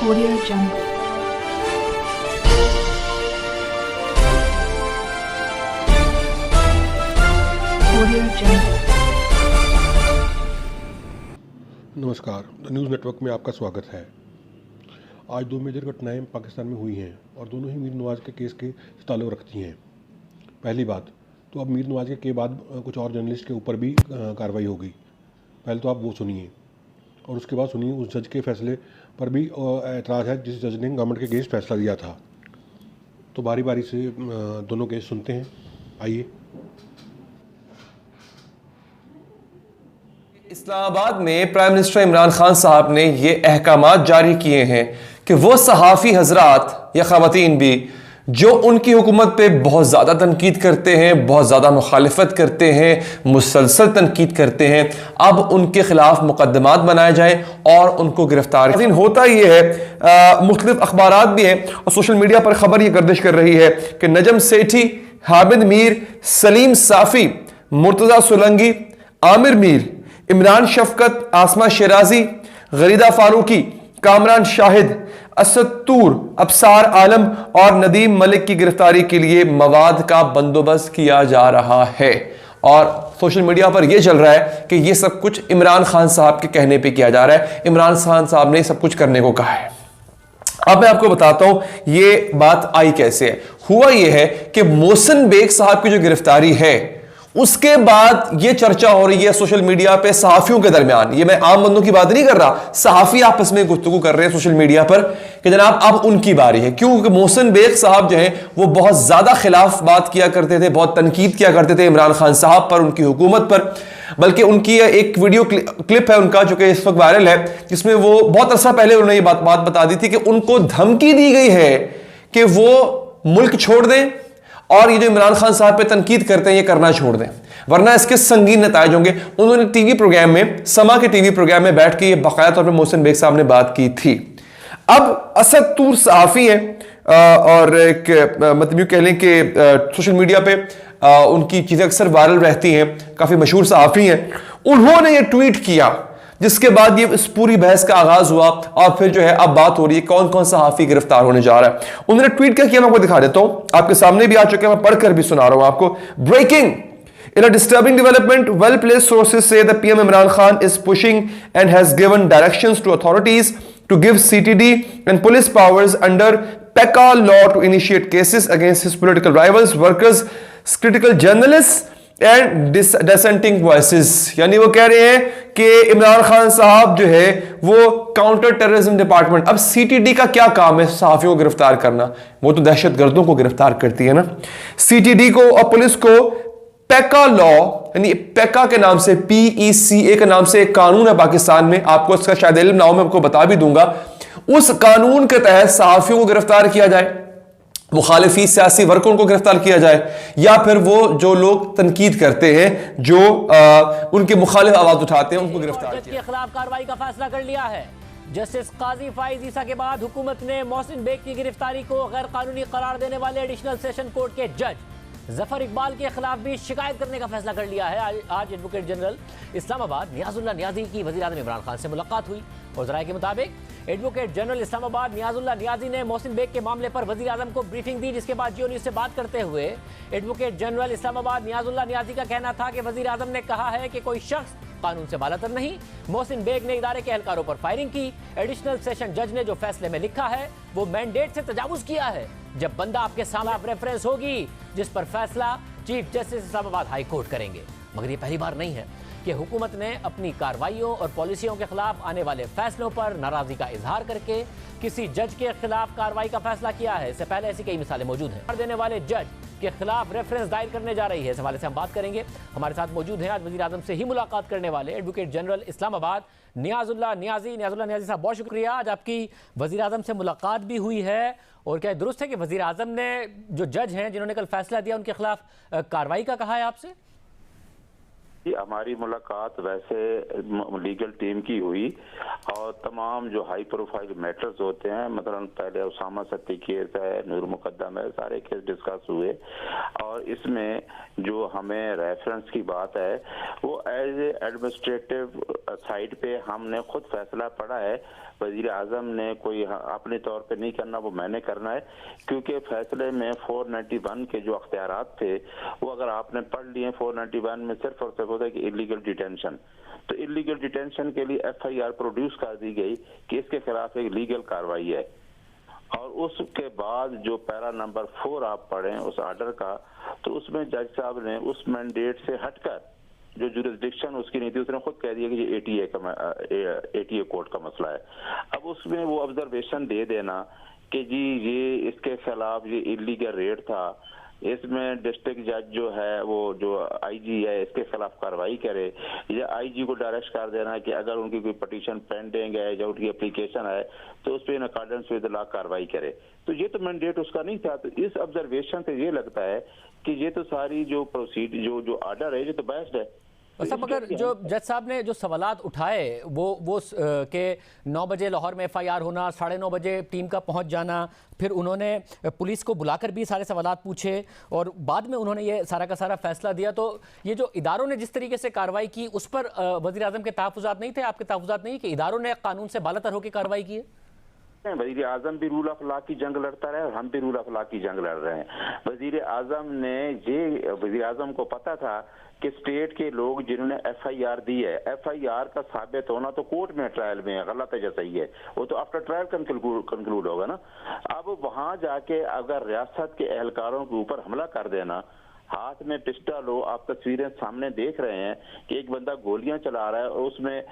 Audio Jungle. Audio Jungle. नमस्कार, the news network में आपका स्वागत है। आज दो मेजर घटनाएं पाकिस्तान में हुई हैं और दोनों ही मीर नवाज़ के केस के ताल्लुक़ रखती हैं। पहली बात तो अब मीर नवाज़ के बाद कुछ और जर्नलिस्ट के ऊपर भी कार्रवाई होगी। पहले तो आप वो सुनिए और उसके बाद सुनिए उस जज के फैसले पर भी एतराज़ है जिस जज ने गवर्नमेंट के अगेंस्ट फैसला दिया था। तो बारी बारी से दोनों केस सुनते हैं, आइए। इस्लामाबाद में प्राइम मिनिस्टर इमरान खान साहब ने ये अहकामात जारी किए हैं कि वो सहाफ़ी हजरात या ख़वातीन भी जो उनकी हुकूमत पे बहुत ज़्यादा तनकीद करते हैं, बहुत ज़्यादा मुखालिफत करते हैं, मुसलसल तनकीद करते हैं, अब उनके ख़िलाफ़ मुकदमात बनाए जाएँ और उनको गिरफ्तार। होता ये है, मुख्तलिफ अखबारात भी हैं और सोशल मीडिया पर ख़बर ये गर्दिश कर रही है कि नजम सेठी, हामिद मीर, सलीम साफ़ी, मुर्तज़ा सोलंगी, आमिर मीर, इमरान शफकत, आसमा शिराजी, गरीदा फारूकी, कामरान शाहिद, असद तूर, अबसार आलम और नदीम मलिक की गिरफ्तारी के लिए मवाद का बंदोबस्त किया जा रहा है। और सोशल मीडिया पर यह चल रहा है कि यह सब कुछ इमरान खान साहब के कहने पे किया जा रहा है। इमरान खान साहब ने सब कुछ करने को कहा है। अब मैं आपको बताता हूं ये बात आई कैसे है। हुआ यह है कि मोहसिन बेग साहब की जो गिरफ्तारी है उसके बाद ये चर्चा हो रही है सोशल मीडिया पे सहाफियों के दरमियान। ये मैं आम बंदों की बात नहीं कर रहा, सहाफी आपस में गुफ्तगू कर रहे हैं सोशल मीडिया पर कि जनाब अब उनकी बारी है। क्योंकि मोहसिन बेग साहब जो हैं वो बहुत ज्यादा खिलाफ बात किया करते थे, बहुत तनकीद किया करते थे इमरान खान साहब पर, उनकी हुकूमत पर। बल्कि उनकी एक वीडियो क्लिप है उनका जो कि इस वक्त वायरल है, जिसमें वो बहुत अरसा पहले उन्होंने ये बात बता दी थी कि उनको धमकी दी गई है कि वो मुल्क छोड़ दें और ये जो इमरान खान साहब पे तनकीद करते हैं ये करना छोड़ दें, वरना इसके संगीन नतायज होंगे। उन्होंने टीवी प्रोग्राम में, समा के टीवी प्रोग्राम में बैठ के ये बाकायदा तौर पे मोहसिन बेग साहब ने बात की थी। अब असद तूर सहाफ़ी है और एक मतलब यूँ कह लें कि सोशल मीडिया पे उनकी चीज़ें अक्सर वायरल रहती हैं, काफ़ी मशहूर सहाफ़ी हैं। उन्होंने ये ट्वीट किया जिसके बाद ये इस पूरी बहस का आगाज हुआ और फिर जो है अब बात हो रही है कौन कौन सहाफ़ी गिरफ्तार होने जा रहा है। उन्होंने ट्वीट क्या किया मैं आपको दिखा देता हूं, आपके सामने भी आ चुके हैं, मैं पढ़कर भी सुना रहा हूं आपको। Breaking: In a disturbing development, well-placed sources say that PM Imran Khan is pushing and has given directions to authorities to give CTD and police powers under PECA law to initiate cases against his political rivals, workers, critical journalists and dissenting voices। यानी वो कह रहे हैं कि इमरान खान साहब जो है वो काउंटर टेररिज्म डिपार्टमेंट, अब CTD का क्या काम है सहाफियों को गिरफ्तार करना, वो तो दहशतगर्दों को गिरफ्तार करती है ना। CTD को और पुलिस को पेका लॉ, यानी पेका के नाम से, PECA के नाम से एक कानून है पाकिस्तान में, आपको इसका शायद इल्म ना हो, मैं आपको बता भी दूंगा। उस कानून के तहत सहाफियों को गिरफ्तार किया जाए, मुखालिफी सियासी वर्करों को गिरफ्तार किया जाए, या फिर वो जो लोग तनकीद करते हैं, जो उनके मुखालिफ आवाज उठाते हैं, उनको गिरफ्तार किया। के खिलाफ कार्रवाई का फैसला कर लिया है जस्टिस काजी फाइज ईसा के बाद हुकूमत ने मोहसिन बेग की गिरफ्तारी को गैर कानूनी करार देने वाले एडिशनल सेशन कोर्ट के जज जफर इकबाल के खिलाफ भी शिकायत करने का फैसला कर लिया है। आज एडवोकेट जनरल इस्लामाबाद नियाजुल्लाह नियाजी की वज़ीर आज़म इमरान खान से मुलाकात हुई और ज़राए के मुताबिक एडवोकेट जनरल इस्लामाबाद नियाजुल्लाह नियाजी ने मोहसिन बेग के मामले पर वज़ीर आज़म को ब्रीफिंग दी, जिसके बाद जियो न्यूज़ से बात करते हुए एडवोकेट जनरल इस्लामाबाद नियाजुल्लाह नियाजी का कहना था कि वज़ीर आज़म ने कहा है कि कोई शख्स कानून से बालातर नहीं। मोहसिन बेग ने इदारे के एहलकारों पर फायरिंग की। एडिशनल सेशन जज ने जो फैसले में लिखा है वो मैंडेट से तजावुज किया है। जब बंदा आपके सामने रेफरेंस होगी जिस पर फैसला chief justice Islamabad high court करेंगे। मगर ये पहली बार नहीं है कि हुकूमत ने अपनी कार्रवाइयों और पॉलिसियों के खिलाफ आने वाले फैसलों पर नाराजगी का इजहार करके किसी जज के खिलाफ कार्रवाई का फैसला किया है। इससे पहले ऐसी कई मिसालें मौजूद हैं। देने वाले जज के खिलाफ रेफरेंस दायर करने जा रही है, इस हवाले से हम बात करेंगे। हमारे साथ मौजूद हैं आज वज़ीर आज़म से ही मुलाकात करने वाले एडवोकेट जनरल इस्लामाबाद नियाजुल्लाह नियाजी। नियाजुल्लाह नियाजी साहब, बहुत शुक्रिया। आज आपकी वज़ीर आज़म से मुलाकात भी हुई है और क्या दुरुस्त है कि वज़ीर आज़म ने जो जज हैं जिन्होंने कल फैसला दिया उनके खिलाफ कार्रवाई का कहा है आपसे? हमारी मुलाकात वैसे लीगल टीम की हुई और तमाम जो हाई प्रोफाइल मैटर्स होते हैं, मतलब पहले उसामा सत्ती केस है, नूर मुकद्दम है, सारे केस डिस्कस हुए और इसमें जो हमें रेफरेंस की बात है वो एज ए एडमिनिस्ट्रेटिव साइड पे हमने खुद फैसला पड़ा है। वजीर आजम ने कोई अपने तौर पे नहीं करना, वो मैंने करना है, क्योंकि फैसले में 491 के जो अख्तियारात थे वो अगर आपने पढ़ लिए 491 में सिर्फ और सिर्फ होता है कि इलीगल डिटेंशन। तो इलीगल डिटेंशन के लिए FIR प्रोड्यूस कर दी गई कि इसके खिलाफ एक लीगल कार्रवाई है। और उसके बाद जो पैरा नंबर 4 आप पढ़ें उस ऑर्डर का, तो उसमें जज साहब ने उस मैंडेट से हटकर जो जुरिस्डिक्शन उसकी नहीं थी, उसने खुद कह दिया कि ये ATA कोर्ट का मसला है। अब उसमें वो ऑब्जर्वेशन दे देना कि जी ये इसके खिलाफ ये इलीगल रेड था, इसमें डिस्ट्रिक्ट जज जो है वो जो IG है इसके खिलाफ कार्रवाई करे, या IG को डायरेक्ट कर देना कि अगर उनकी कोई पटिशन पेंडिंग है या उनकी एप्लीकेशन है तो उस पर इन अकॉर्डेंस विद लॉ कार्रवाई करे। तो ये तो मैंडेट उसका नहीं था। तो इस ऑब्जर्वेशन से ये लगता है कि ये तो सारी जो प्रोसीड जो ऑर्डर है ये तो बेस्ट है। सब मगर जो जज साहब ने जो सवालात उठाए वो के 9 बजे लाहौर में FIR होना, 9:30 बजे टीम का पहुंच जाना, फिर उन्होंने पुलिस को बुलाकर भी सारे सवालात पूछे और बाद में उन्होंने ये सारा का सारा फैसला दिया। तो ये जो इदारों ने जिस तरीके से कार्रवाई की उस पर वज़ीर आज़म के तहफ़्फ़ुज़ात नहीं थे, आपके तहफ़्फ़ुज़ात नहीं कि इदारों ने कानून से बालातर होकर कार्रवाई की है? वजीर आजम भी रूल ऑफ लॉ की जंग लड़ता रहा और हम भी रूल ऑफ लॉ की जंग लड़ रहे हैं। वजीर आजम को पता था कि स्टेट के लोग जिन्होंने FIR दी है, FIR का साबित होना तो कोर्ट में ट्रायल में गलत है जैसा ही है, वो तो आफ्टर ट्रायल कंक्लूड होगा ना। अब वहां जाके अगर रियासत के एहलकारों के ऊपर हमला कर देना, हाथ में पिस्टल हो, आप तस्वीरें सामने देख रहे हैं कि एक बंदा गोलियां चला रहा है और उसमें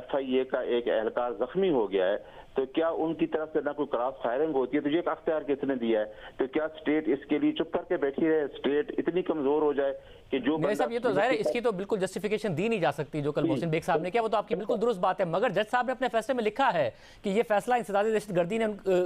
FIA का एक एहलकार जख्मी हो गया है, तो क्या उनकी तरफ से ना कोई क्रॉस फायरिंग होती है? तो ये अख्तियार किसने दिया है? तो क्या स्टेट इसके लिए चुप करके बैठी है? स्टेट इतनी कमजोर हो जाए कि जो मेरे साहब ये तो जाहिर है इसकी तो बिल्कुल जस्टिफिकेशन दी नहीं जा सकती जो कल मोहसिन बेग साहब ने किया, वो तो आपकी बिल्कुल दुरुस्त बात है। मगर जज साहब ने अपने फैसले में लिखा है कि ये फैसला इंसदादी दहशतगर्दी ने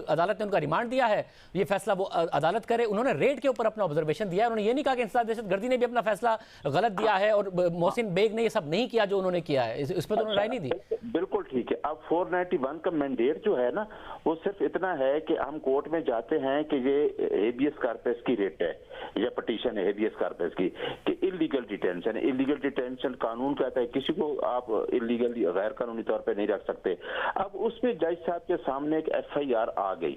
अदालत ने उनका रिमांड दिया है, ये फैसला वो अदालत करे। उन्होंने रेड के ऊपर अपना ऑब्जर्वेशन दिया है, उन्होंने ये नहीं कहा कि इंसदादी दहशतगर्दी ने भी अपना फैसला गलत दिया है और मोहसिन बेग ने ये सब नहीं किया जो उन्होंने किया है। इस पर तो उन्होंने राय नहीं दी। बिल्कुल ठीक है। अब 491 का मैंडेट जो है ना वो सिर्फ इतना है कि हम कोर्ट में जाते हैं कि ये हेबियस कॉर्पस की रेट है या पटिशन है हेबियस कॉर्पस की कि इलीगल डिटेंशन कानून कहता है किसी को आप इलीगल गैर कानूनी तौर पे नहीं रख सकते। अब उसमें जज साहब के सामने एक FIR आ गई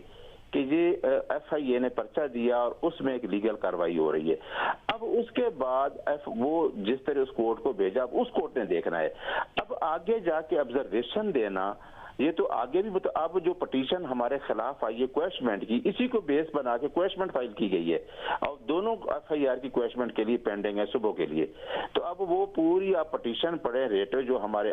कि ये FIA ने पर्चा दिया और उसमें एक लीगल कार्रवाई हो रही है। अब उसके बाद वो जिस तरह उस कोर्ट को भेजा, अब उस कोर्ट ने देखना है। अब आगे जाके ऑब्जर्वेशन देना ये तो आगे भी अब जो पटिशन हमारे खिलाफ आई है क्वेश्चमेंट की, इसी को बेस बना के क्वेश्चमेंट फाइल की गई है और दोनों FIR की क्वेश्चमेंट के लिए पेंडिंग है सुबह के लिए। तो अब वो पूरी आप पटिशन पढ़े रेट जो हमारे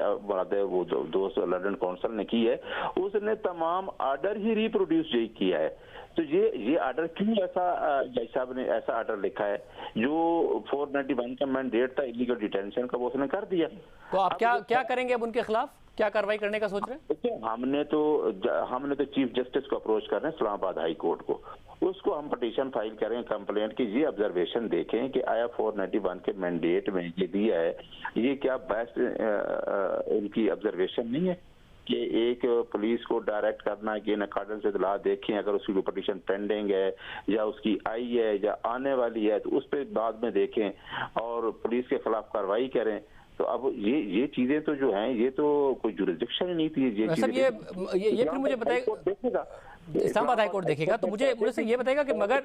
वो दोस्त लंदन काउंसिल ने की है, उसने तमाम ऑर्डर ही रिप्रोड्यूस किया है। तो ये ऑर्डर क्यों ऐसा जज साहब ने ऐसा ऑर्डर लिखा है जो 491 का मैंडेट था इलीगल डिटेंशन का, वो उसने कर दिया। तो आप क्या करेंगे अब उनके खिलाफ, क्या कार्रवाई करने का सोच रहे हैं? देखिए हमने तो चीफ जस्टिस को अप्रोच कर रहे हैं इस्लामाबाद हाई कोर्ट को, उसको हम पटिशन फाइल करें कंप्लेंट की ये ऑब्जर्वेशन देखें कि आया 491 के मैंडेट में ये दिया है, ये क्या बेस्ट इनकी ऑब्जर्वेशन नहीं है कि एक पुलिस को डायरेक्ट करना कि इन अकॉर्डेंस विद लॉ देखें अगर उसकी कोई पटिशन पेंडिंग है या उसकी आई है या आने वाली है तो उस पर बाद में देखें और पुलिस के खिलाफ कार्रवाई करें। तो अब ये चीजें तो जो हैं ये तो कोई जुरिस्डिक्शन ही नहीं थी। ये फिर मुझे बताइए इस्लामाबाद हाई कोर्ट देखेगा, तो मुझे से ये बताएगा कि मगर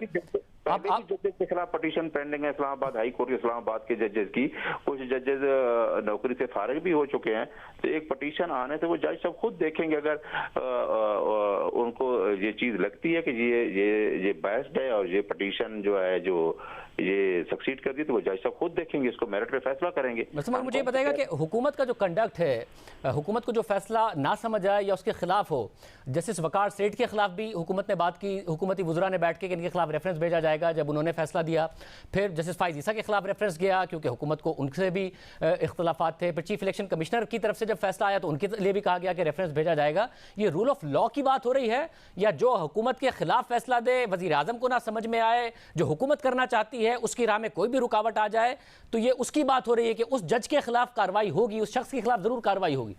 आप जजेस के खिलाफ पटिशन पेंडिंग है इस्लामाबाद हाई कोर्ट, इस्लामाबाद के जजेस की, कुछ जजेस नौकरी से फारिग भी हो चुके हैं, तो एक पटिशन आने से वो जज सब खुद देखेंगे अगर उनको ये चीज लगती है कि ये बेस्ट है और ये पटिशन जो है जो ये सक्सीड कर दी तो वो जज सब खुद देखेंगे, इसको मेरिट पे फैसला करेंगे। मुझे बताएगा कि हुकूमत का जो कंडक्ट है, हुकूमत को जो फैसला ना समझ आए या उसके खिलाफ हो, जस्टिस वकार सेठ के खिलाफ भी हुकूमत ने बात की, हुकूमती वुज़रा ने बैठ के इनके खिलाफ रेफरेंस भेजा जाएगा जब उन्होंने फैसला दिया, फिर जस्टिस फाइज ईसा के खिलाफ रेफरेंस गया क्योंकि हुकूमत को उनसे भी इख्तलाफात थे, फिर चीफ इलेक्शन कमिश्नर की तरफ से जब फैसला आया तो उनके लिए भी कहा गया कि रेफरेंस भेजा जाएगा। ये रूल ऑफ लॉ की बात हो रही है या जो हुकूमत के खिलाफ फैसला दे, वजीर आजम को ना समझ में आए, जो हुकूमत करना चाहती है उसकी राह में कोई भी रुकावट आ जाए, तो ये उसकी बात हो रही है कि उस जज के खिलाफ कार्रवाई होगी, उस शख्स के खिलाफ जरूर कार्रवाई होगी।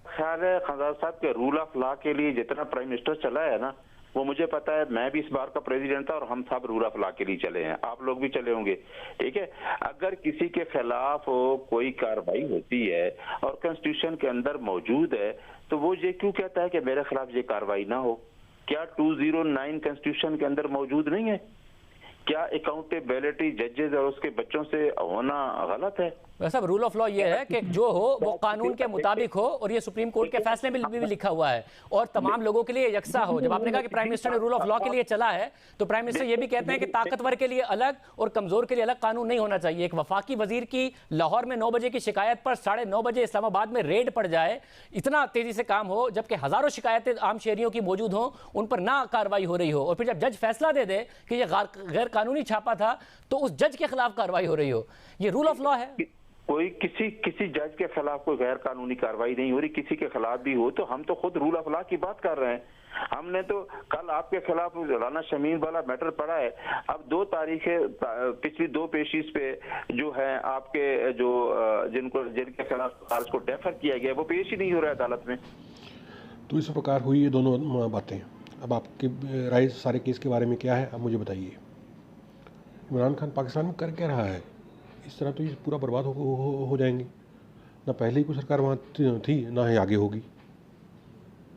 ख्याल है खान साहब के रूल ऑफ लॉ के लिए जितना प्राइम मिनिस्टर चला है ना, वो मुझे पता है, मैं भी इस बार का प्रेसिडेंट था और हम सब रूल ऑफ लॉ के लिए चले हैं, आप लोग भी चले होंगे। ठीक है, अगर किसी के खिलाफ कोई कार्रवाई होती है और कॉन्स्टिट्यूशन के अंदर मौजूद है, तो वो ये क्यों कहता है कि मेरे खिलाफ ये कार्रवाई ना हो? क्या 209 कॉन्स्टिट्यूशन के अंदर मौजूद नहीं है? क्या अकाउंटेबिलिटी जजेस और उसके बच्चों से होना गलत है? वैसा रूल ऑफ लॉ ये है कि जो हो वो कानून के मुताबिक हो, और ये सुप्रीम कोर्ट के फैसले में भी लिखा हुआ है, और तमाम लोगों के लिए यकसा हो। जब आपने कहा कि प्राइम मिनिस्टर ने रूल ऑफ लॉ के लिए चला है, तो प्राइम मिनिस्टर ये भी कहते हैं कि ताकतवर के लिए अलग और कमजोर के लिए अलग कानून नहीं होना चाहिए। एक वफाकी वजीर की लाहौर में 9 बजे की शिकायत पर 9:30 बजे इस्लामाबाद में रेड पड़ जाए, इतना तेजी से काम हो, जबकि हजारों शिकायतें आम शहरियों की मौजूद हों, उन पर ना कार्रवाई हो रही हो, और फिर जब जज फैसला दे दे कि यह गैर कानूनी छापा था, तो उस जज के खिलाफ कार्रवाई हो रही हो। ये रूल ऑफ लॉ है। कोई किसी जज के खिलाफ कोई गैर कानूनी कार्रवाई नहीं हो रही, किसी के खिलाफ भी हो तो हम तो खुद रूल ऑफ लॉ की बात कर रहे हैं। हमने तो कल आपके खिलाफ राना शमीम वाला मैटर पड़ा है, अब 2 तारीखें पिछली 2 पेशीज पे जो है आपके जो जिनके खिलाफ चार्ज को डेफर किया गया वो पेश ही नहीं हो रहा है अदालत में। तो इस प्रकार हुई ये दोनों बातें। अब आपकी राय सारे केस के बारे में क्या है, अब मुझे बताइए। इमरान खान पाकिस्तान में कर क्या रहा है? इस तरह तो ये पूरा बर्बाद हो जाएंगे। ना पहले ही कोई सरकार वहाँ थी, ना ही आगे होगी।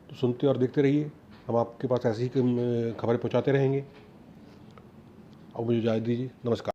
तो सुनते और देखते रहिए, हम आपके पास ऐसी ही खबरें पहुँचाते रहेंगे। अब मुझे इजाज़त दीजिए, नमस्कार।